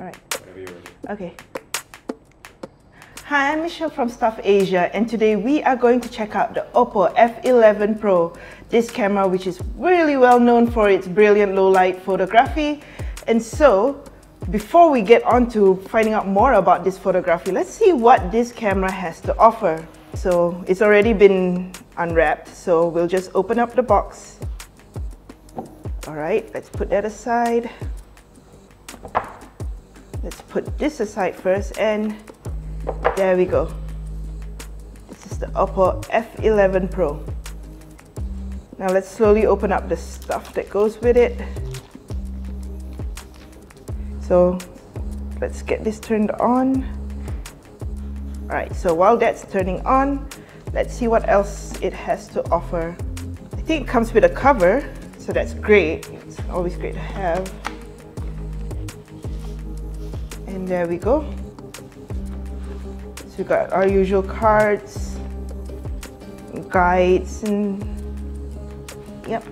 Alright. Whenever you're ready. Okay. Hi, I'm Michelle from Stuff Asia, and today we are going to check out the Oppo F11 Pro. This camera, which is really well known for its brilliant low light photography. And so, before we get on to finding out more about this photography, let's see what this camera has to offer. So, it's already been unwrapped, so we'll just open up the box. Alright, let's put that aside. Let's put this aside first, and there we go. This is the Oppo F11 Pro. Now let's slowly open up the stuff that goes with it. So let's get this turned on. Alright, so while that's turning on, let's see what else it has to offer. I think it comes with a cover, so that's great. It's always great to have. And there we go. So we got our usual cards, guides, and yep.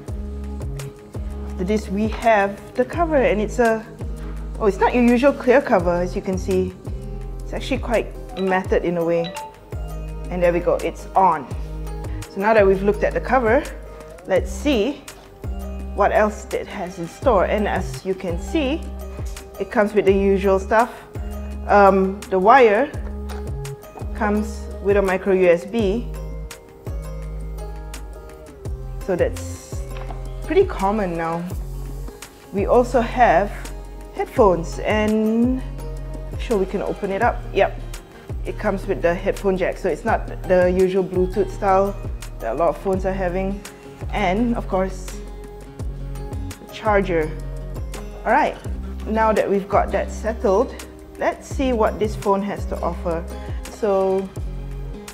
After this we have the cover, and it's it's not your usual clear cover, as you can see. It's actually quite matted in a way. And there we go, it's on. So now that we've looked at the cover, let's see what else it has in store. And as you can see, it comes with the usual stuff. The wire comes with a micro USB, so that's pretty common now. We also have headphones, and I'm sure we can open it up. Yep, it comes with the headphone jack, so it's not the usual Bluetooth style that a lot of phones are having. And of course, the charger. Alright, now that we've got that settled, let's see what this phone has to offer. So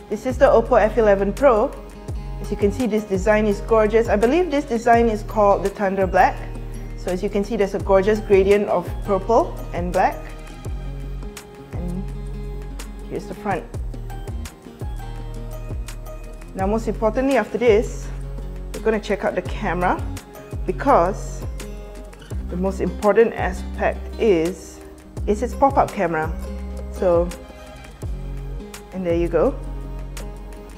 this is the Oppo F11 Pro. As you can see, this design is gorgeous. I believe this design is called the Thunder Black. So as you can see, there's a gorgeous gradient of purple and black. And here's the front. Now most importantly, after this, we're going to check out the camera, because the most important aspect is its pop-up camera. So, and there you go.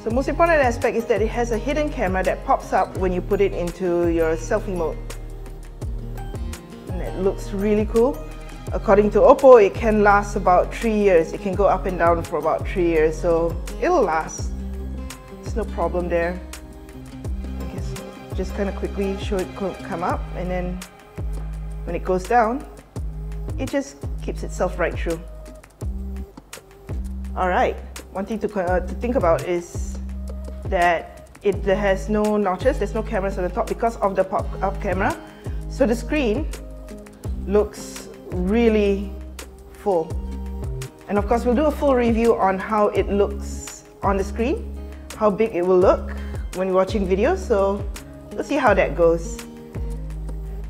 So most important aspect is that it has a hidden camera that pops up when you put it into your selfie mode. And it looks really cool. According to Oppo, it can last about 3 years. It can go up and down for about 3 years, so it'll last. There's no problem there. I guess just kind of quickly show it come up, and then when it goes down, it just keeps itself right through. Alright, one thing to think about is that it has no notches, there's no cameras on the top because of the pop-up camera. So the screen looks really full. And of course, we'll do a full review on how it looks on the screen, how big it will look when you're watching videos, so we'll see how that goes.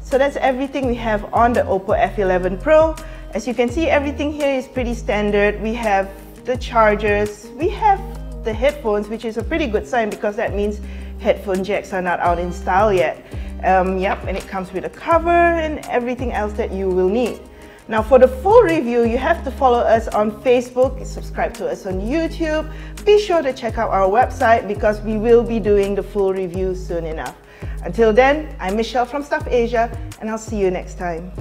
So that's everything we have on the Oppo F11 Pro. As you can see, everything here is pretty standard. We have the chargers, we have the headphones, which is a pretty good sign because that means headphone jacks are not out in style yet. Yep, and it comes with a cover and everything else that you will need. Now for the full review, you have to follow us on Facebook, subscribe to us on YouTube. Be sure to check out our website because we will be doing the full review soon enough. Until then, I'm Michelle from Stuff Asia, and I'll see you next time.